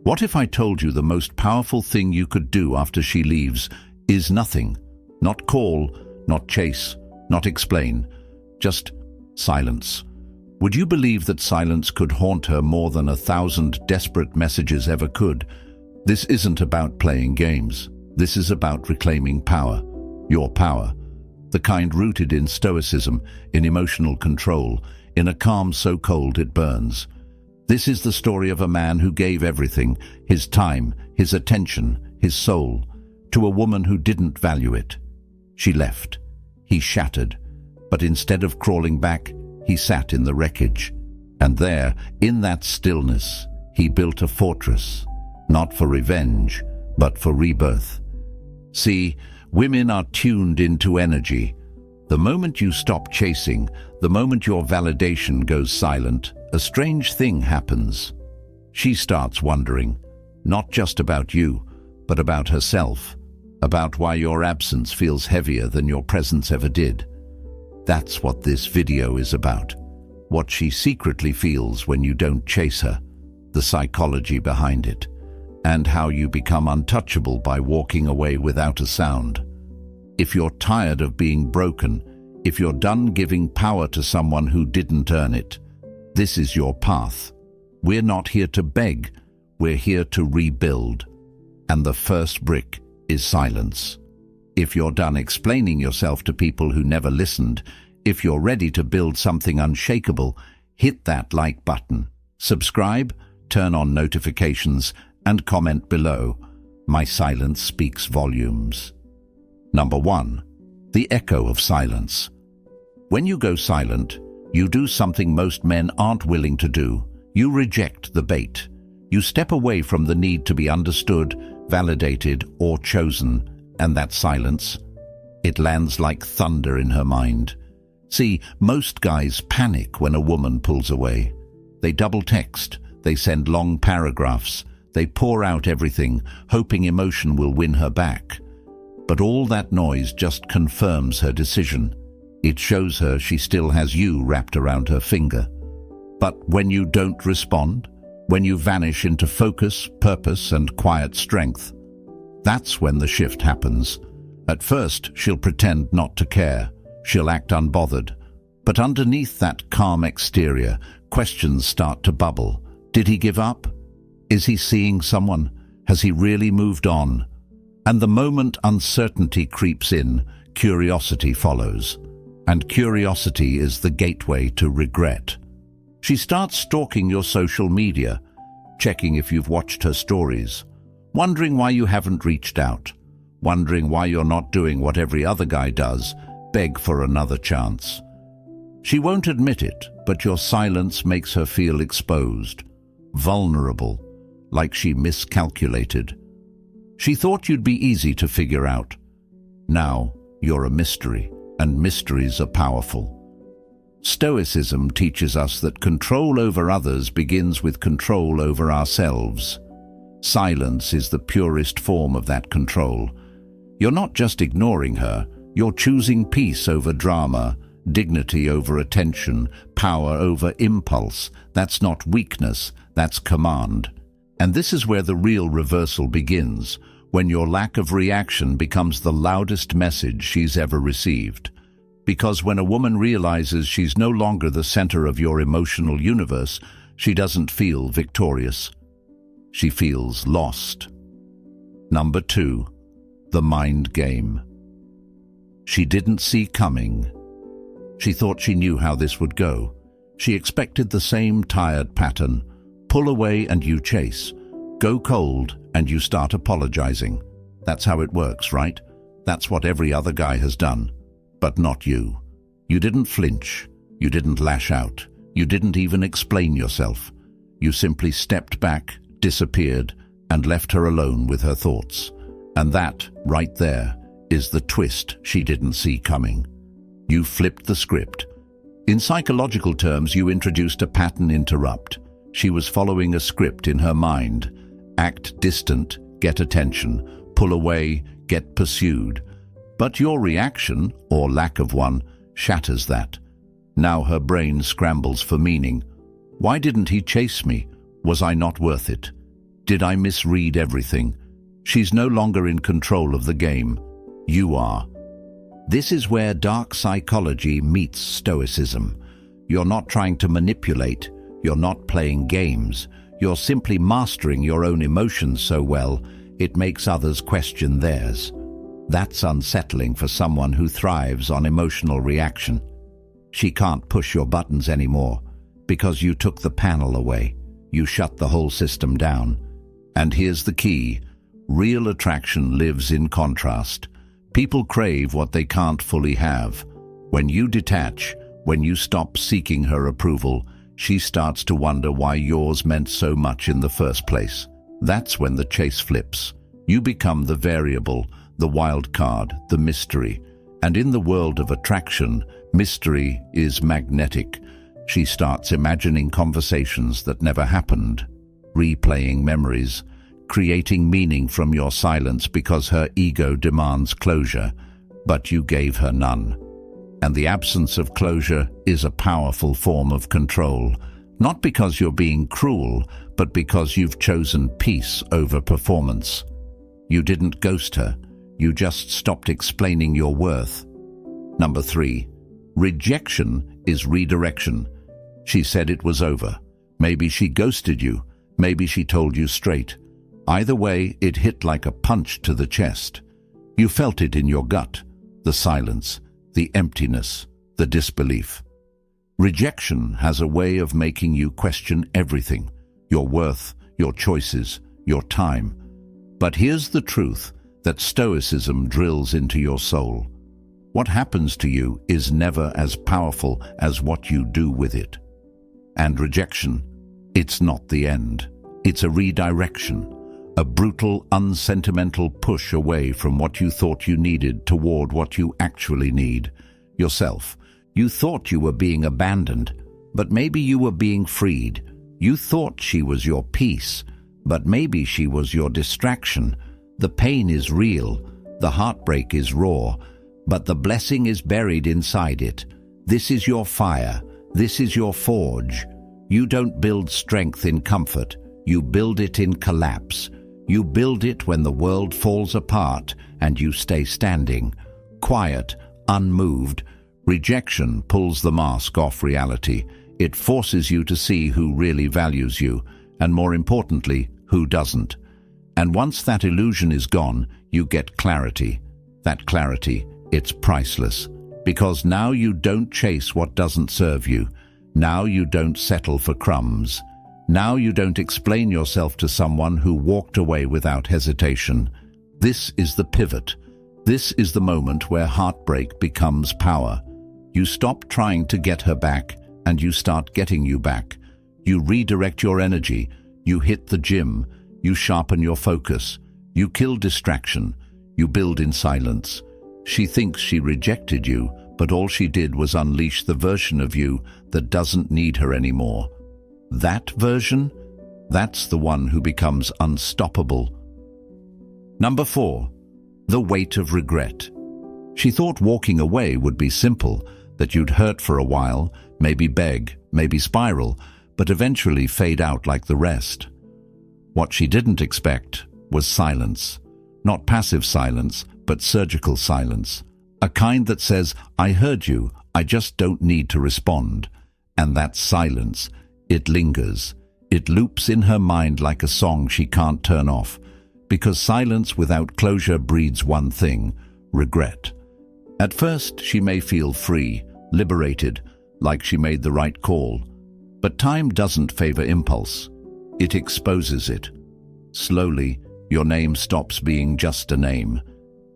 What if I told you the most powerful thing you could do after she leaves is nothing? Not call, not chase, not explain, just silence. Would you believe that silence could haunt her more than 1,000 desperate messages ever could? This isn't about playing games. This is about reclaiming power. Your power. The kind rooted in stoicism, in emotional control, in a calm so cold it burns. This is the story of a man who gave everything, his time, his attention, his soul, to a woman who didn't value it. She left. He shattered. But instead of crawling back, he sat in the wreckage. And there, in that stillness, he built a fortress, not for revenge, but for rebirth. See, women are tuned into energy. The moment you stop chasing, the moment your validation goes silent, a strange thing happens. She starts wondering, not just about you, but about herself, about why your absence feels heavier than your presence ever did. That's what this video is about. What she secretly feels when you don't chase her, the psychology behind it, and how you become untouchable by walking away without a sound. If you're tired of being broken, if you're done giving power to someone who didn't earn it, this is your path. We're not here to beg, we're here to rebuild. And the first brick is silence. If you're done explaining yourself to people who never listened, if you're ready to build something unshakable, hit that like button, subscribe, turn on notifications, and comment below. My silence speaks volumes. Number 1. The echo of silence. When you go silent, you do something most men aren't willing to do. You reject the bait. You step away from the need to be understood, validated, or chosen, and that silence, it lands like thunder in her mind. See, most guys panic when a woman pulls away. They double text, they send long paragraphs, they pour out everything, hoping emotion will win her back. But all that noise just confirms her decision. It shows her she still has you wrapped around her finger. But when you don't respond, when you vanish into focus, purpose, and quiet strength, that's when the shift happens. At first, she'll pretend not to care. She'll act unbothered. But underneath that calm exterior, questions start to bubble. Did he give up? Is he seeing someone? Has he really moved on? And the moment uncertainty creeps in, curiosity follows. And curiosity is the gateway to regret. She starts stalking your social media, checking if you've watched her stories, wondering why you haven't reached out, wondering why you're not doing what every other guy does, beg for another chance. She won't admit it, but your silence makes her feel exposed, vulnerable, like she miscalculated. She thought you'd be easy to figure out. Now you're a mystery, and mysteries are powerful. Stoicism teaches us that control over others begins with control over ourselves. Silence is the purest form of that control. You're not just ignoring her, you're choosing peace over drama, dignity over attention, power over impulse. That's not weakness, that's command. And this is where the real reversal begins, when your lack of reaction becomes the loudest message she's ever received. Because when a woman realizes she's no longer the center of your emotional universe, she doesn't feel victorious. She feels lost. Number 2. The mind game. She didn't see coming. She thought she knew how this would go. She expected the same tired pattern. Pull away and you chase. Go cold and you start apologizing. That's how it works, right? That's what every other guy has done. But not you. You didn't flinch. You didn't lash out. You didn't even explain yourself. You simply stepped back, disappeared, and left her alone with her thoughts. And that, right there, is the twist she didn't see coming. You flipped the script. In psychological terms, you introduced a pattern interrupt. She was following a script in her mind. Act distant, get attention. Pull away, get pursued. But your reaction, or lack of one, shatters that. Now her brain scrambles for meaning. Why didn't he chase me? Was I not worth it? Did I misread everything? She's no longer in control of the game. You are. This is where dark psychology meets stoicism. You're not trying to manipulate. You're not playing games. You're simply mastering your own emotions so well, it makes others question theirs. That's unsettling for someone who thrives on emotional reaction. She can't push your buttons anymore because you took the panel away. You shut the whole system down. And here's the key. Real attraction lives in contrast. People crave what they can't fully have. When you detach, when you stop seeking her approval, she starts to wonder why yours meant so much in the first place. That's when the chase flips. You become the variable, the wild card, the mystery. And in the world of attraction, mystery is magnetic. She starts imagining conversations that never happened, replaying memories, creating meaning from your silence because her ego demands closure, but you gave her none. And the absence of closure is a powerful form of control, not because you're being cruel, but because you've chosen peace over performance. You didn't ghost her, you just stopped explaining your worth. Number 3, rejection is redirection. She said it was over. Maybe she ghosted you, maybe she told you straight. Either way, it hit like a punch to the chest. You felt it in your gut, the silence, the emptiness, the disbelief. Rejection has a way of making you question everything, your worth, your choices, your time. But here's the truth that Stoicism drills into your soul. What happens to you is never as powerful as what you do with it. And rejection, it's not the end. It's a redirection, a brutal, unsentimental push away from what you thought you needed toward what you actually need, yourself. You thought you were being abandoned, but maybe you were being freed. You thought she was your peace, but maybe she was your distraction. The pain is real, the heartbreak is raw, but the blessing is buried inside it. This is your fire, this is your forge. You don't build strength in comfort, you build it in collapse. You build it when the world falls apart and you stay standing, quiet, unmoved. Rejection pulls the mask off reality. It forces you to see who really values you, and more importantly, who doesn't. And once that illusion is gone, you get clarity. That clarity, it's priceless. Because now you don't chase what doesn't serve you. Now you don't settle for crumbs. Now you don't explain yourself to someone who walked away without hesitation. This is the pivot. This is the moment where heartbreak becomes power. You stop trying to get her back, and you start getting you back. You redirect your energy. You hit the gym. You sharpen your focus. You kill distraction. You build in silence. She thinks she rejected you, but all she did was unleash the version of you that doesn't need her anymore. That version? That's the one who becomes unstoppable. Number 4, the weight of regret. She thought walking away would be simple, that you'd hurt for a while, maybe beg, maybe spiral, but eventually fade out like the rest. What she didn't expect was silence. Not passive silence, but surgical silence. A kind that says, I heard you, I just don't need to respond. And that silence, it lingers. It loops in her mind like a song she can't turn off. Because silence without closure breeds one thing, regret. At first, she may feel free, liberated, like she made the right call. But time doesn't favor impulse. It exposes it. Slowly, your name stops being just a name.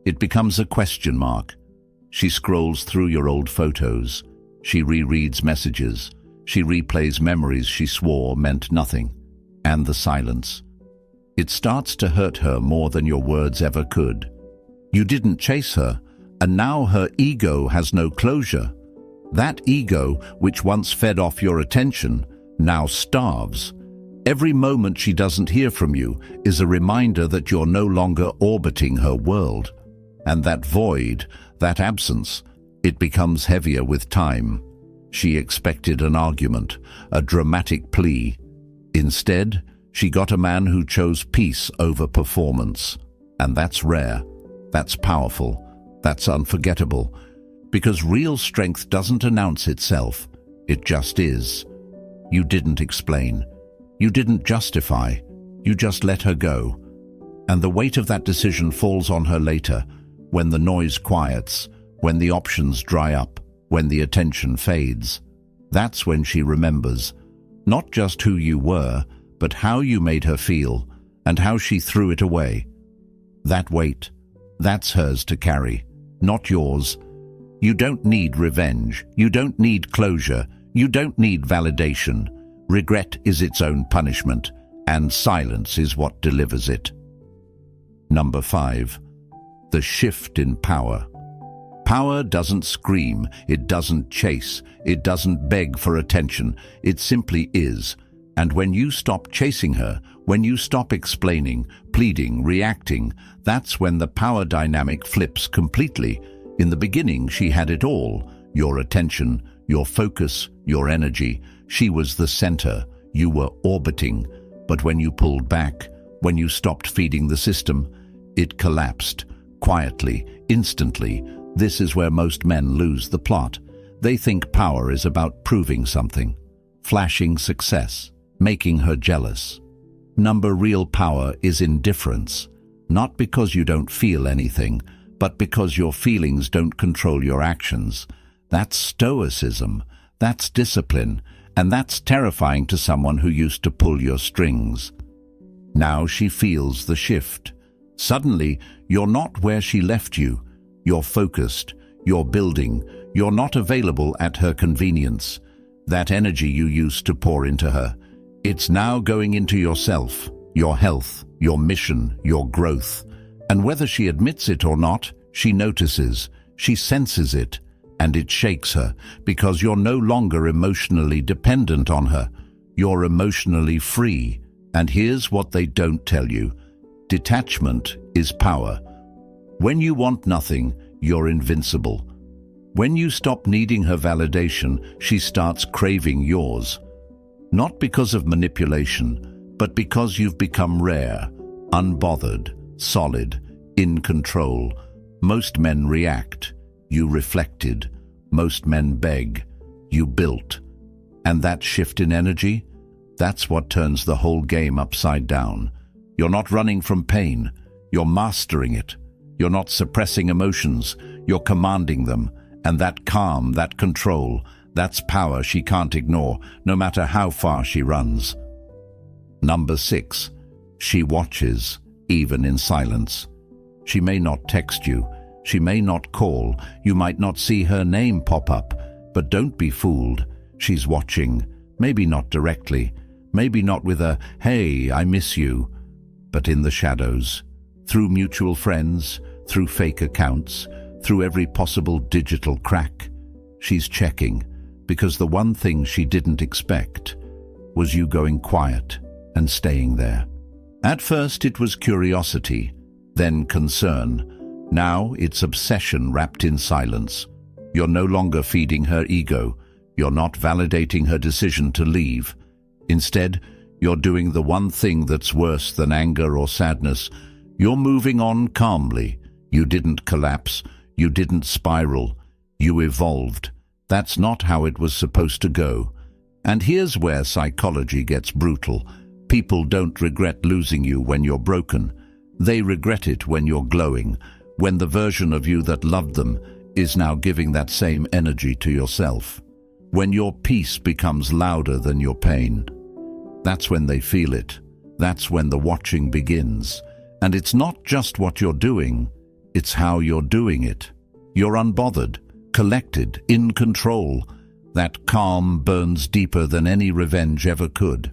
It becomes a question mark. She scrolls through your old photos. She rereads messages. She replays memories she swore meant nothing. And the silence. It starts to hurt her more than your words ever could. You didn't chase her, and now her ego has no closure. That ego, which once fed off your attention, now starves. Every moment she doesn't hear from you is a reminder that you're no longer orbiting her world. And that void, that absence, it becomes heavier with time. She expected an argument, a dramatic plea. Instead, She got a man who chose peace over performance. And that's rare, that's powerful, that's unforgettable. Because real strength doesn't announce itself, it just is. You didn't explain. You didn't justify. You just let her go. And the weight of that decision falls on her later, when the noise quiets, when the options dry up, when the attention fades. That's when she remembers, not just who you were, but how you made her feel, and how she threw it away. That weight, that's hers to carry, not yours. You don't need revenge. You don't need closure. You don't need validation. Regret is its own punishment, and silence is what delivers it. Number 5. The shift in power. Power doesn't scream, it doesn't chase, it doesn't beg for attention, it simply is. And when you stop chasing her, when you stop explaining, pleading, reacting, that's when the power dynamic flips completely. In the beginning, she had it all: your attention, your focus, your energy. She was the center. You were orbiting. But when you pulled back, when you stopped feeding the system, it collapsed, quietly, instantly. This is where most men lose the plot. They think power is about proving something, flashing success, making her jealous. Real power is indifference, not because you don't feel anything, but because your feelings don't control your actions. That's stoicism, that's discipline, and that's terrifying to someone who used to pull your strings. Now she feels the shift. Suddenly, you're not where she left you. You're focused, you're building, you're not available at her convenience. That energy you used to pour into her, it's now going into yourself, your health, your mission, your growth. And whether she admits it or not, she notices, she senses it, and it shakes her, because you're no longer emotionally dependent on her. You're emotionally free. And here's what they don't tell you. Detachment is power. When you want nothing, you're invincible. When you stop needing her validation, she starts craving yours. Not because of manipulation, but because you've become rare, unbothered, solid, in control. Most men react. You reflected. Most men beg. You built. And that shift in energy, that's what turns the whole game upside down. You're not running from pain. You're mastering it. You're not suppressing emotions. You're commanding them. And that calm, that control, that's power she can't ignore, no matter how far she runs. Number 6. She watches, even in silence. She may not text you. She may not call. You might not see her name pop up. But don't be fooled. She's watching. Maybe not directly. Maybe not with a, "Hey, I miss you." But in the shadows. Through mutual friends, through fake accounts, through every possible digital crack. She's checking, because the one thing she didn't expect was you going quiet and staying there. At first it was curiosity, then concern. Now it's obsession wrapped in silence. You're no longer feeding her ego. You're not validating her decision to leave. Instead, you're doing the one thing that's worse than anger or sadness. You're moving on calmly. You didn't collapse. You didn't spiral. You evolved. That's not how it was supposed to go. And here's where psychology gets brutal. People don't regret losing you when you're broken. They regret it when you're glowing, when the version of you that loved them is now giving that same energy to yourself. When your peace becomes louder than your pain. That's when they feel it. That's when the watching begins. And it's not just what you're doing, it's how you're doing it. You're unbothered, collected, in control. That calm burns deeper than any revenge ever could.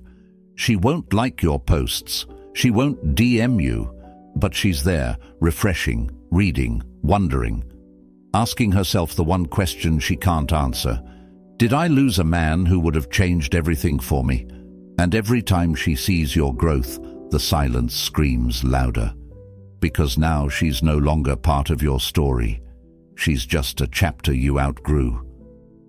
She won't like your posts. She won't DM you. But she's there, refreshing, reading, wondering, asking herself the one question she can't answer. Did I lose a man who would have changed everything for me? And every time she sees your growth, the silence screams louder. Because now she's no longer part of your story. She's just a chapter you outgrew.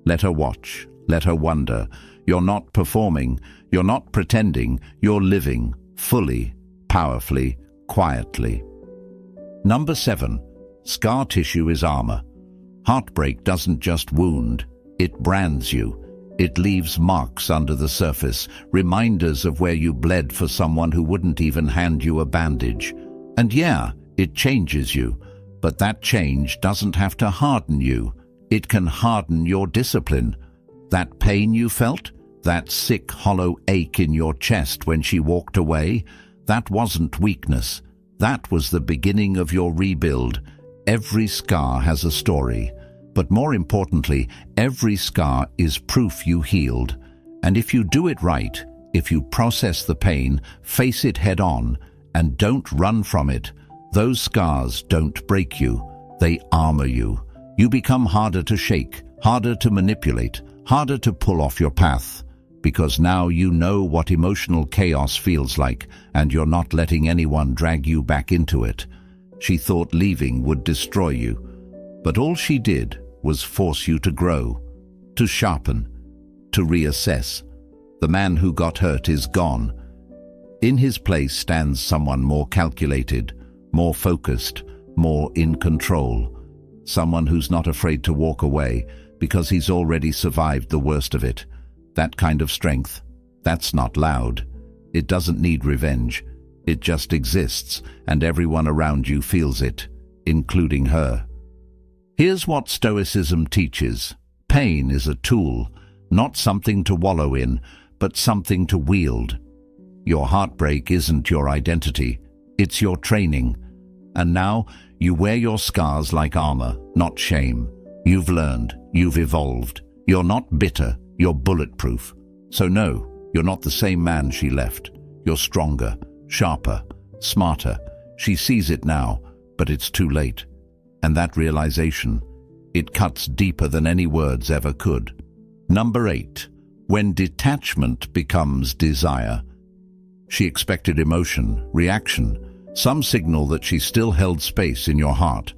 Let her watch. Let her wonder. You're not performing. You're not pretending, you're living, fully, powerfully, quietly. Number 7. Scar tissue is armor. Heartbreak doesn't just wound, it brands you. It leaves marks under the surface, reminders of where you bled for someone who wouldn't even hand you a bandage. And yeah, it changes you, but that change doesn't have to harden you. It can harden your discipline. That pain you felt, that sick, hollow ache in your chest when she walked away, that wasn't weakness. That was the beginning of your rebuild. Every scar has a story. But more importantly, every scar is proof you healed. And if you do it right, if you process the pain, face it head on, and don't run from it, those scars don't break you, they armor you. You become harder to shake, harder to manipulate, harder to pull off your path. Because now you know what emotional chaos feels like, and you're not letting anyone drag you back into it. She thought leaving would destroy you, but all she did was force you to grow, to sharpen, to reassess. The man who got hurt is gone. In his place stands someone more calculated, more focused, more in control. Someone who's not afraid to walk away because he's already survived the worst of it. That kind of strength, that's not loud. It doesn't need revenge. It just exists, and everyone around you feels it, including her. Here's what Stoicism teaches. Pain is a tool, not something to wallow in, but something to wield. Your heartbreak isn't your identity, it's your training. And now you wear your scars like armor, not shame. You've learned, you've evolved. You're not bitter, you're bulletproof. So no, you're not the same man she left. You're stronger, sharper, smarter. She sees it now, but it's too late. And that realization, it cuts deeper than any words ever could. Number 8. When detachment becomes desire. She expected emotion, reaction, some signal that she still held space in your heart.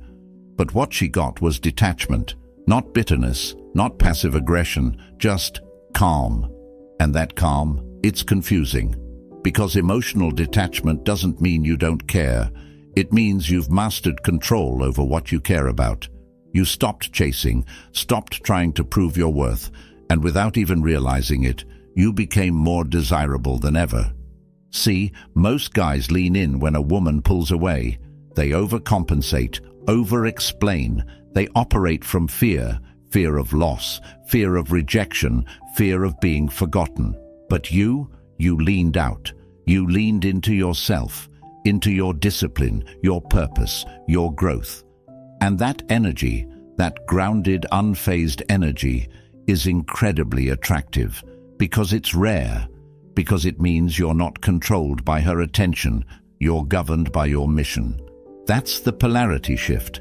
But what she got was detachment, not bitterness, not passive aggression, just calm. And that calm, it's confusing. Because emotional detachment doesn't mean you don't care. It means you've mastered control over what you care about. You stopped chasing, stopped trying to prove your worth, and without even realizing it, you became more desirable than ever. See, most guys lean in when a woman pulls away. They overcompensate, over-explain. They operate from fear, fear of loss, fear of rejection, fear of being forgotten. But you leaned out. You leaned into yourself, into your discipline, your purpose, your growth. And that energy, that grounded, unfazed energy, is incredibly attractive because it's rare, because it means you're not controlled by her attention, you're governed by your mission. That's the polarity shift.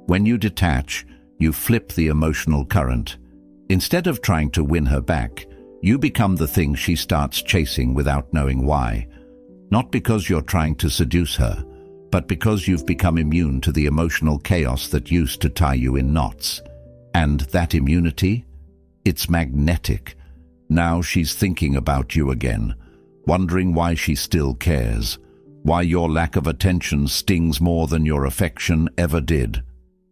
When you detach, you flip the emotional current. Instead of trying to win her back, you become the thing she starts chasing without knowing why. Not because you're trying to seduce her, but because you've become immune to the emotional chaos that used to tie you in knots. And that immunity? It's magnetic. Now she's thinking about you again, wondering why she still cares, why your lack of attention stings more than your affection ever did.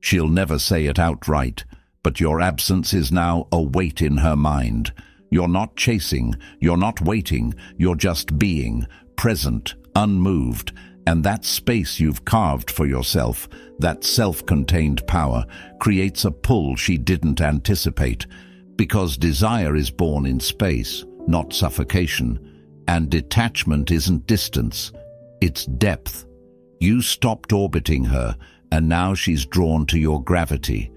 She'll never say it outright, but your absence is now a weight in her mind. You're not chasing, you're not waiting, you're just being, present, unmoved, and that space you've carved for yourself, that self-contained power, creates a pull she didn't anticipate, because desire is born in space, not suffocation, and detachment isn't distance, it's depth. You stopped orbiting her, and now she's drawn to your gravity.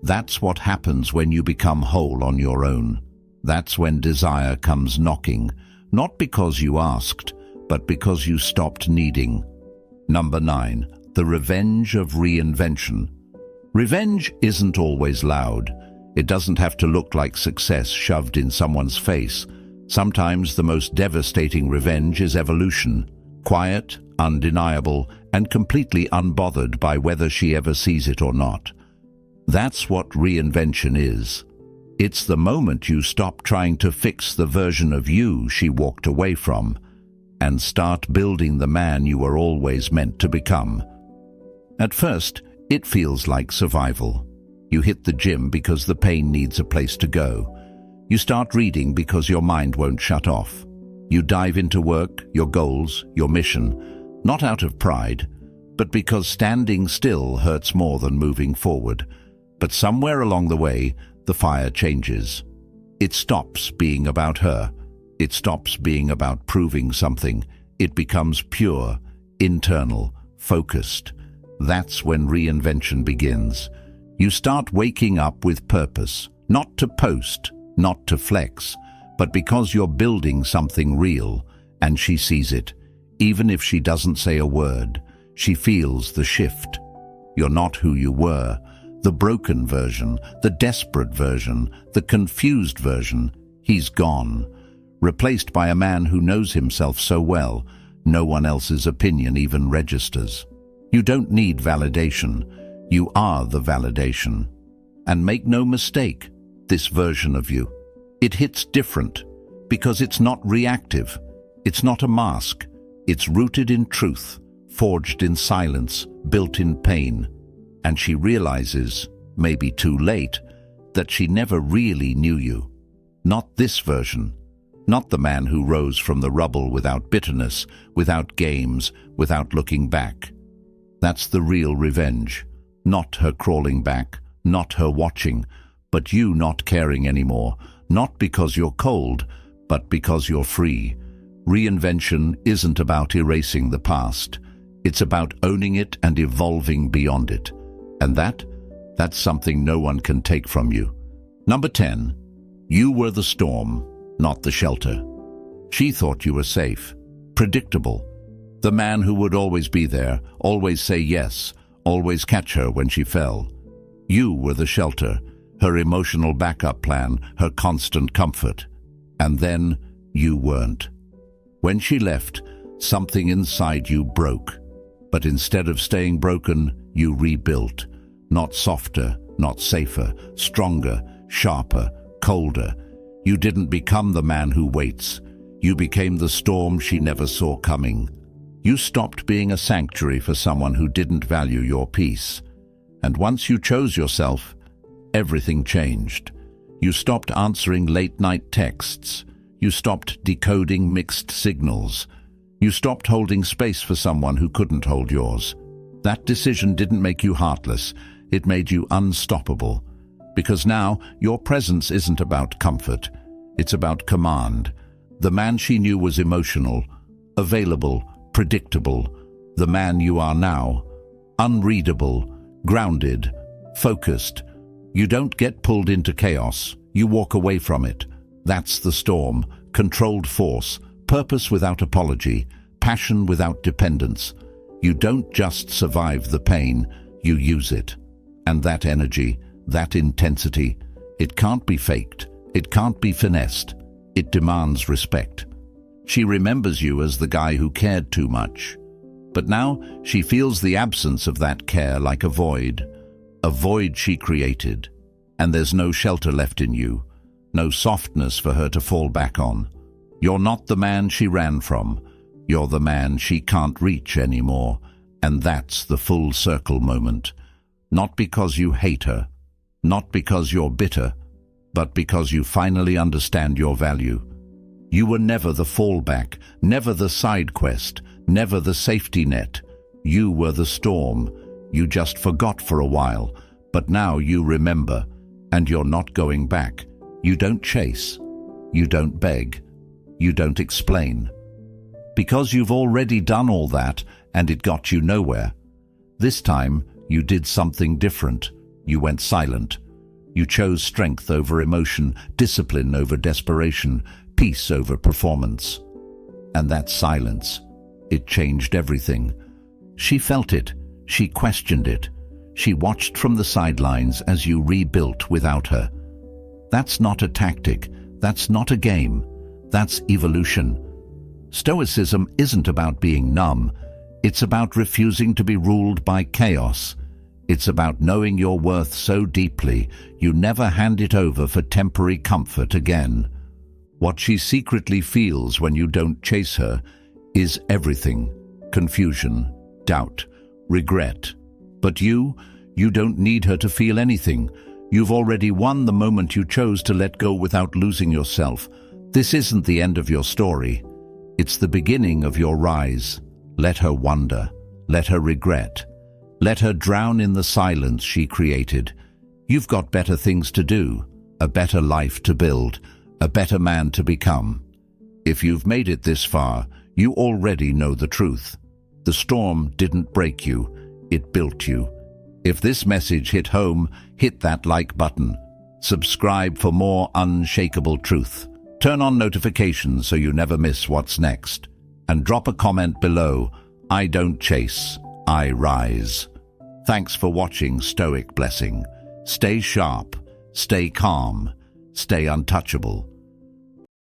That's what happens when you become whole on your own. That's when desire comes knocking, not because you asked, but because you stopped needing. Number 9. The revenge of reinvention. Revenge isn't always loud. It doesn't have to look like success shoved in someone's face. Sometimes the most devastating revenge is evolution. Quiet, undeniable, and completely unbothered by whether she ever sees it or not. That's what reinvention is. It's the moment you stop trying to fix the version of you she walked away from and start building the man you were always meant to become. At first, it feels like survival. You hit the gym because the pain needs a place to go. You start reading because your mind won't shut off. You dive into work, your goals, your mission, not out of pride, but because standing still hurts more than moving forward. But somewhere along the way, the fire changes. It stops being about her. It stops being about proving something. It becomes pure, internal, focused. That's when reinvention begins. You start waking up with purpose, not to post, not to flex, but because you're building something real, and she sees it. Even if she doesn't say a word, she feels the shift. You're not who you were. The broken version, the desperate version, the confused version, he's gone. Replaced by a man who knows himself so well, no one else's opinion even registers. You don't need validation. You are the validation. And make no mistake, this version of you, it hits different because it's not reactive. It's not a mask. It's rooted in truth, forged in silence, built in pain. And she realizes, maybe too late, that she never really knew you. Not this version. Not the man who rose from the rubble without bitterness, without games, without looking back. That's the real revenge. Not her crawling back, not her watching, but you not caring anymore, not because you're cold, but because you're free. Reinvention isn't about erasing the past. It's about owning it and evolving beyond it. And that's something no one can take from you. Number 10. You were the storm, not the shelter. She thought you were safe, predictable. The man who would always be there, always say yes, always catch her when she fell. You were the shelter, her emotional backup plan, her constant comfort. And then you weren't. When she left, something inside you broke. But instead of staying broken, you rebuilt. Not softer, not safer, stronger, sharper, colder. You didn't become the man who waits. You became the storm she never saw coming. You stopped being a sanctuary for someone who didn't value your peace. And once you chose yourself, everything changed. You stopped answering late-night texts. You stopped decoding mixed signals. You stopped holding space for someone who couldn't hold yours. That decision didn't make you heartless. It made you unstoppable. Because now, your presence isn't about comfort. It's about command. The man she knew was emotional, available, predictable. The man you are now, unreadable, grounded, focused. You don't get pulled into chaos. You walk away from it. That's the storm. Controlled force, purpose without apology, passion without dependence. You don't just survive the pain, you use it. And that energy, that intensity, it can't be faked, it can't be finessed. It demands respect. She remembers you as the guy who cared too much. But now she feels the absence of that care like a void she created. And there's no shelter left in you, no softness for her to fall back on. You're not the man she ran from. You're the man she can't reach anymore. And that's the full circle moment. Not because you hate her, not because you're bitter, but because you finally understand your value. You were never the fallback, never the side quest, never the safety net. You were the storm. You just forgot for a while, but now you remember, and you're not going back. You don't chase. You don't beg. You don't explain. Because you've already done all that, and it got you nowhere. This time, you did something different. You went silent. You chose strength over emotion, discipline over desperation, peace over performance. And that silence, it changed everything. She felt it. She questioned it. She watched from the sidelines as you rebuilt without her. That's not a tactic. That's not a game. That's evolution. Stoicism isn't about being numb. It's about refusing to be ruled by chaos. It's about knowing your worth so deeply you never hand it over for temporary comfort again. What she secretly feels when you don't chase her is everything: confusion, doubt, regret. But you don't need her to feel anything. You've already won the moment you chose to let go without losing yourself. This isn't the end of your story. It's the beginning of your rise. Let her wonder. Let her regret. Let her drown in the silence she created. You've got better things to do, a better life to build, a better man to become. If you've made it this far, you already know the truth. The storm didn't break you, it built you. If this message hit home, hit that like button. Subscribe for more unshakable truth. Turn on notifications so you never miss what's next. And drop a comment below. I don't chase, I rise. Thanks for watching Stoic Blessing. Stay sharp, stay calm, stay untouchable.